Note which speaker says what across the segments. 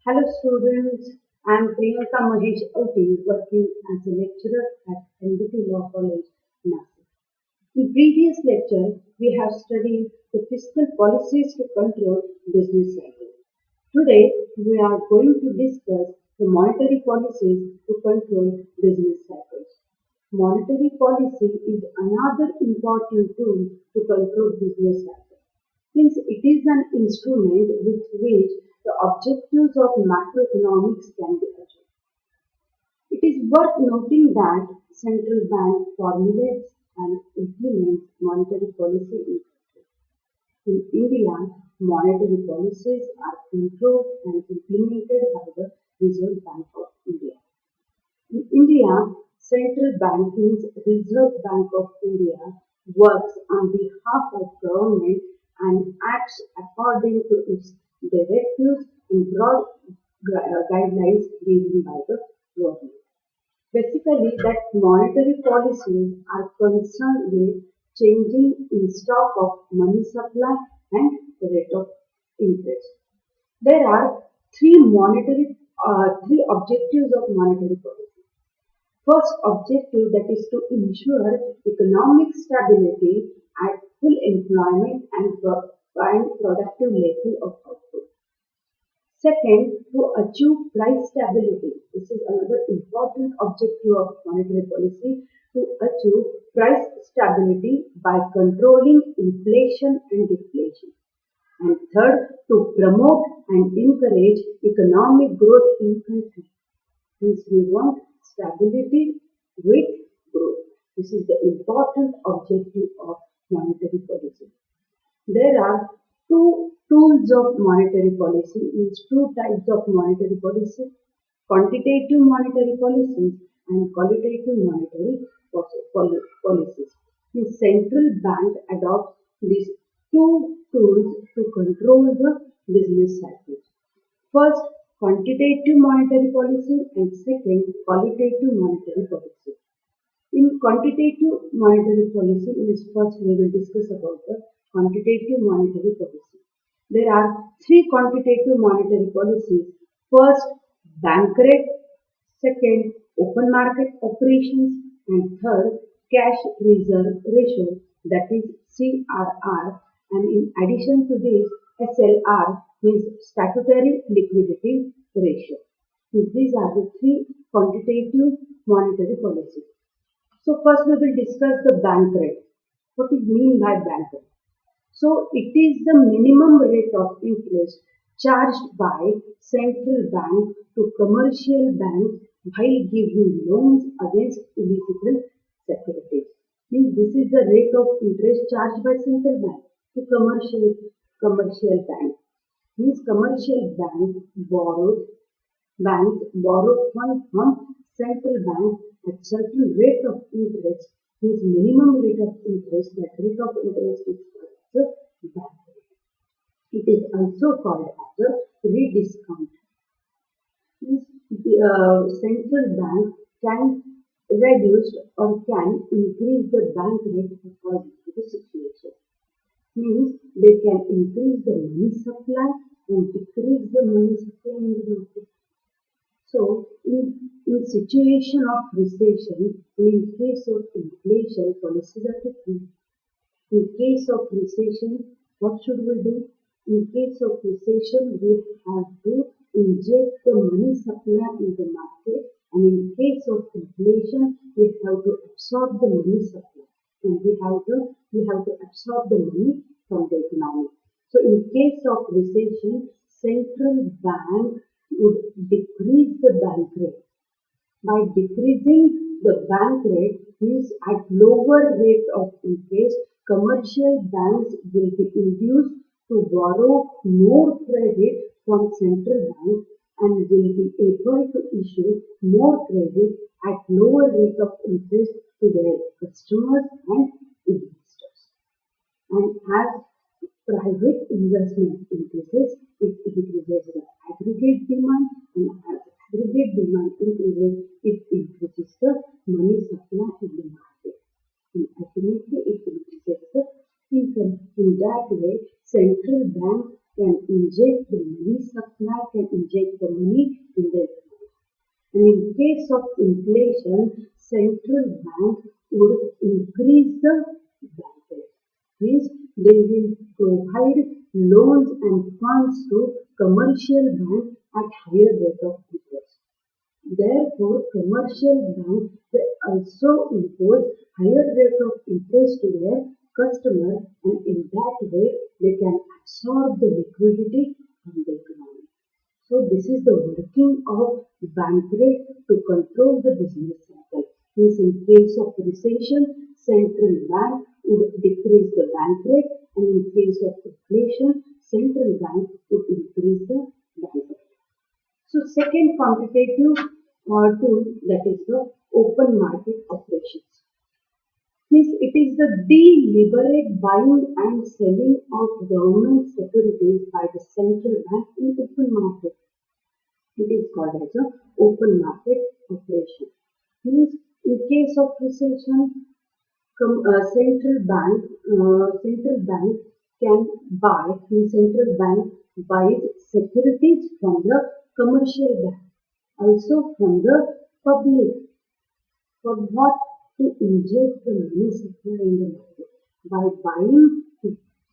Speaker 1: Hello students, I am Priyanka Mahesh Oti, working as a lecturer at NBT Law College, Nashik. In previous lecture, we have studied the fiscal policies to control business cycle. Today, we are going to discuss the monetary policies to control business cycles. Monetary policy is another important tool to control business cycle, since it is an instrument with which the objectives of macroeconomics can be achieved. It is worth noting that central bank formulates and implements monetary policy in country. In India, monetary policies are controlled and implemented by the Reserve Bank of India. In India, central bank means Reserve Bank of India works on behalf of government and acts according to its directives and broad guidelines given by the government. Basically, that monetary policies are concerned with changing in stock of money supply and rate of interest. There are three objectives of monetary policy. First objective, that is to ensure economic stability at full employment and productive level of output. Second, to achieve price stability. This is another important objective of monetary policy, to achieve price stability by controlling inflation and deflation. And third, to promote and encourage economic growth in country. Means we want stability with growth. This is the important objective of monetary policy. There are two tools of monetary policy, means two types of monetary policy: quantitative monetary policies and qualitative monetary policies. The central bank adopts these two tools to control the business cycles. First, quantitative monetary policy, and second, qualitative monetary policy. In quantitative monetary policy, first we will discuss about the quantitative monetary policy. There are three quantitative monetary policies. First, bank rate; second, open market operations; and third, cash reserve ratio, that is CRR, and in addition to this, SLR, means statutory liquidity ratio. These are the three quantitative monetary policies. So first we will discuss the bank rate. What is mean by bank rate? So it is the minimum rate of interest charged by central bank to commercial banks while giving loans against eligible securities. Means this is the rate of interest charged by central bank to commercial bank. Means commercial banks borrow funds from central bank at certain rate of interest, means minimum rate of interest. That rate of interest is called as the bank rate. It is also called as a rediscount. Means the central bank can reduce or can increase the bank rate according to the situation. Means they can increase the money supply and decrease the money supply in the market. So, in situation of recession, in case of inflation, policies are different. In case of recession, what should we do? In case of recession, we have to inject the money supply in the market, and in case of inflation, we have to absorb the money supply, and we have to absorb the money from the economy. So, in case of recession, central bank would decrease the bank rate. By decreasing the bank rate, means at lower rate of interest, commercial banks will be induced to borrow more credit from central bank and will be able to issue more credit at lower rate of interest to their customers and investors. And as private investment increases, it increases the aggregate demand, and as aggregate demand increases, it increases the money supply in the market. And ultimately, it increases the income. In that way, central bank can inject the money supply, can inject inject the money in the economy. And in case of inflation, central bank would increase the bank rate. Means they will provide loans and funds to commercial bank at higher rate of interest. Therefore, commercial banks they also impose higher rate of interest to their customers, and in that way they can absorb the liquidity from the economy. So this is the working of bank rate to control the business cycle. Means in case of recession, central bank would decrease the bank rate, and in case of inflation, central bank would increase the bank rate. So second quantitative tool, that is the open market operations. Means it is the deliberate buying and selling of government securities by the central bank in open market. It is called as a open market operation. Means in case of recession, central bank can buy, central bank buys securities from the commercial bank, also from the public. For what? To inject the money supply in the market. By buying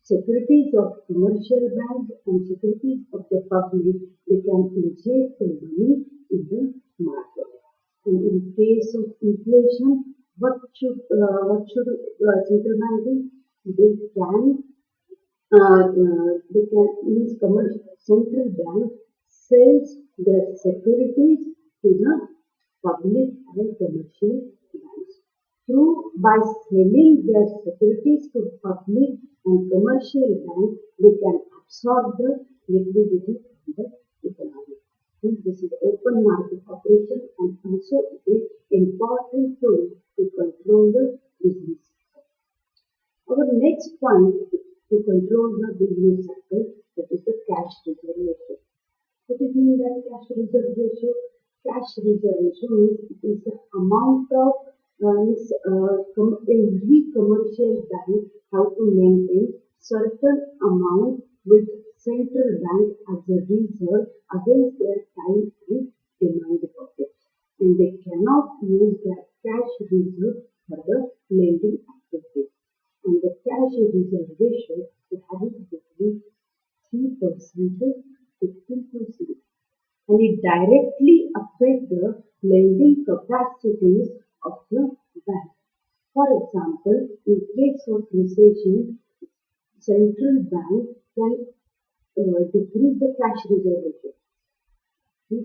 Speaker 1: securities of commercial banks and securities of the public, they can inject the money in the market. And in case of inflation, what should central bank do? They can means commercial central bank sells their securities to the public and commercial banks. So by selling their securities to public and commercial banks, they can absorb the liquidity from the economy. This is open market operation, and also it is important tool to control the business. Our next point to control the business cycle, that is the cash reserve ratio. What does it mean by cash reserve ratio? Cash reserve ratio means it is the amount of every commercial bank have to maintain certain amount with central bank as a reserve against their time and demand deposits. And they cannot use that cash reserve for the lending activity. And the cash reserve ratio has between 3% to 15%. And it directly affects the lending capacities of the bank. For example, in case of recession, central bank can decrease the cash reserve ratio.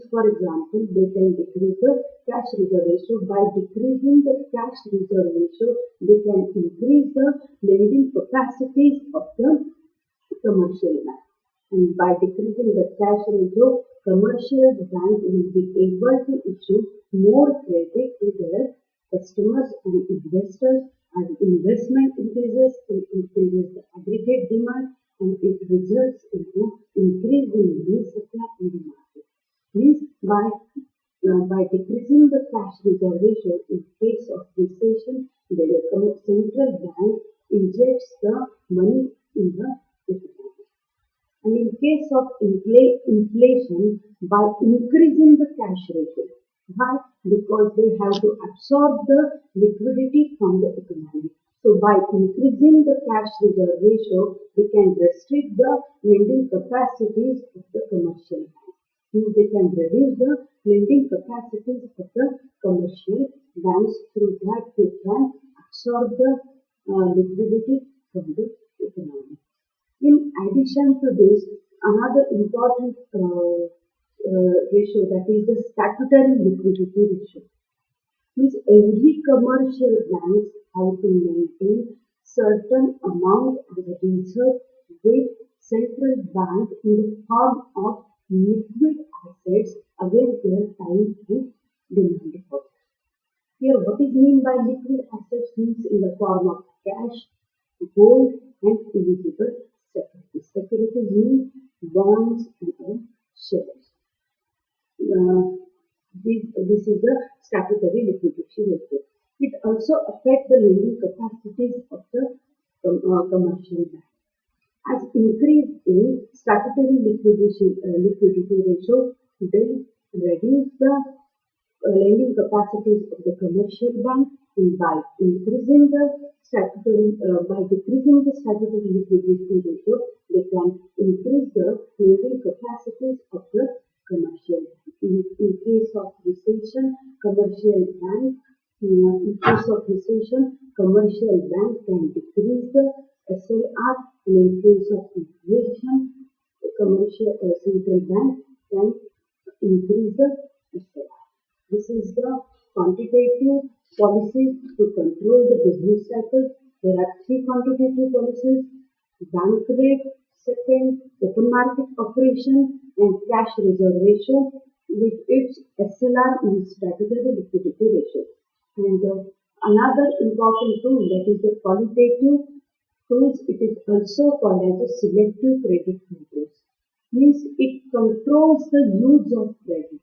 Speaker 1: For example, they can decrease the cash reserve ratio. By decreasing the cash reserve ratio, they can increase the lending capacities of the commercial bank. And by decreasing the cash ratio, commercial bank will be able to issue more credit to their customers and investors, and investment increases, it increases the aggregate demand, and it results in an increase in money supply in the market. Means by decreasing the cash reserve ratio in case of recession, the central bank injects the money in the economy. And in case of inflation, by increasing the cash ratio. Why? Because they have to absorb the liquidity from the economy. So by increasing the cash reserve ratio, they can restrict the lending capacities of the commercial bank. They can reduce the lending capacities of the commercial banks. Through that, they can absorb the liquidity from the economy. In addition to this, another important ratio, that is the statutory liquidity ratio. Means every commercial banks have to maintain certain amount as a reserve with central bank in the form of liquid assets against their time and demand deposits. Here, what is meant by liquid assets? Means in the form of cash, gold, and eligible securities. Securities means bonds and shares. This is the statutory liquidity ratio. It also affects the lending capacities of the commercial bank. As increase in statutory liquidity ratio, They reduce the lending capacities of the commercial bank, and by increasing the by decreasing the statutory liquidity ratio, they can increase the lending capacities of the commercial bank. In case of recession, commercial bank in case of recession, commercial bank can decrease the SLR, and in case of inflation, the commercial central bank can increase the SLR. This is the quantitative policy to control the business cycle. There are three quantitative policies: bank rate, second, open market operation, and cash reserve ratio with its SLR means statutory liquidity ratio. And another important tool, that is the qualitative tools, it is also called as a selective credit controls. Means it controls the use of credit.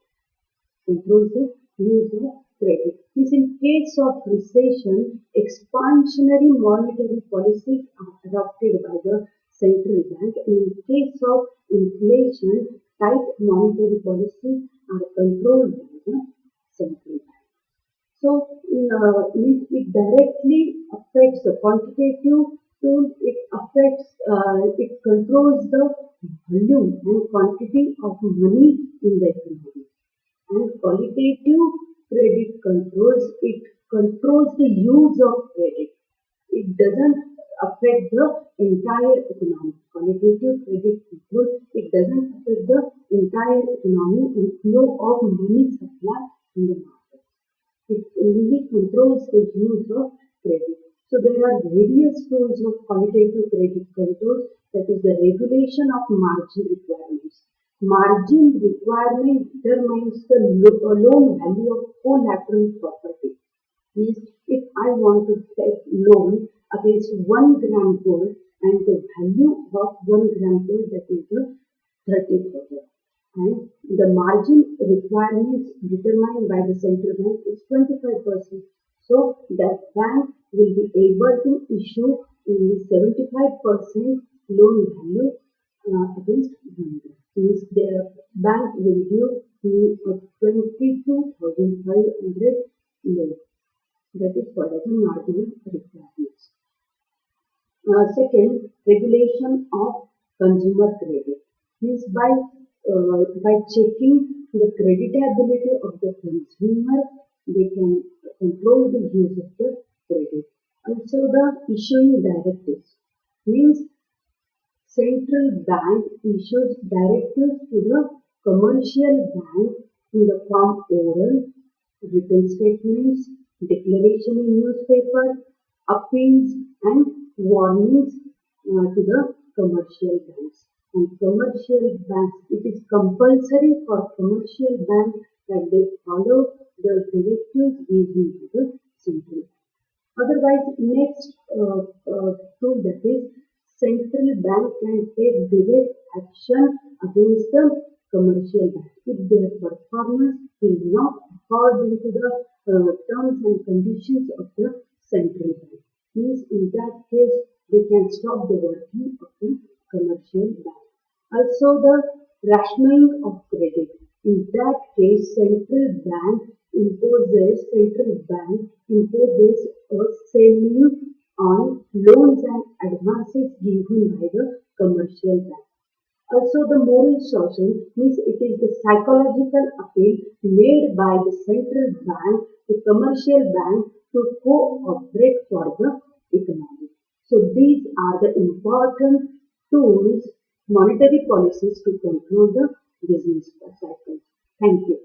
Speaker 1: Controls the use of credit. Means in case of recession, expansionary monetary policies are adopted by the central bank. In case of inflation, tight monetary policies are controlled by the central bank. So, it directly affects the quantitative tool, it controls the volume and quantity of money in the economy. And qualitative credit controls, it controls the use of credit. It doesn't affect the entire economy. Qualitative credit control, it doesn't affect the entire economy and flow of money supply in the market. It only controls the use of credit. So there are various tools of qualitative credit control, that is the regulation of margin requirements. Margin requirement determines the loan value of collateral property. Means if I want to take loan against 1 gram gold, and the value of 1 gram gold, that is the 30,000, and the margin requirements determined by the central bank is 25%. So that bank will be able to issue only 75% loan value against 1 gram. Means the bank will give me a 22,500 loan. That is called as a marginal requirements. Second, regulation of consumer credit. Means by checking the creditability of the consumer, they can control the use of the credit. Also, the issuing directives. Means central bank issues directives to the commercial bank in the form oral, written statements, declaration in newspaper, appeals, and warnings to the commercial banks. And commercial banks, it is compulsory for commercial banks that they follow the directives given to the central bank. Otherwise, next tool, that is central bank can take direct action against the commercial bank if their performance is not according to the terms and conditions of the central bank. Means in that case, they can stop the working of the commercial bank. Also, the rationing of credit. In that case, central bank imposes a ceiling on loans and advances given by the commercial bank. Also, the moral suasion means it is the psychological appeal made by the central bank to commercial bank to cooperate for the economy. So these are the important tools, monetary policies to control the business cycle. Thank you.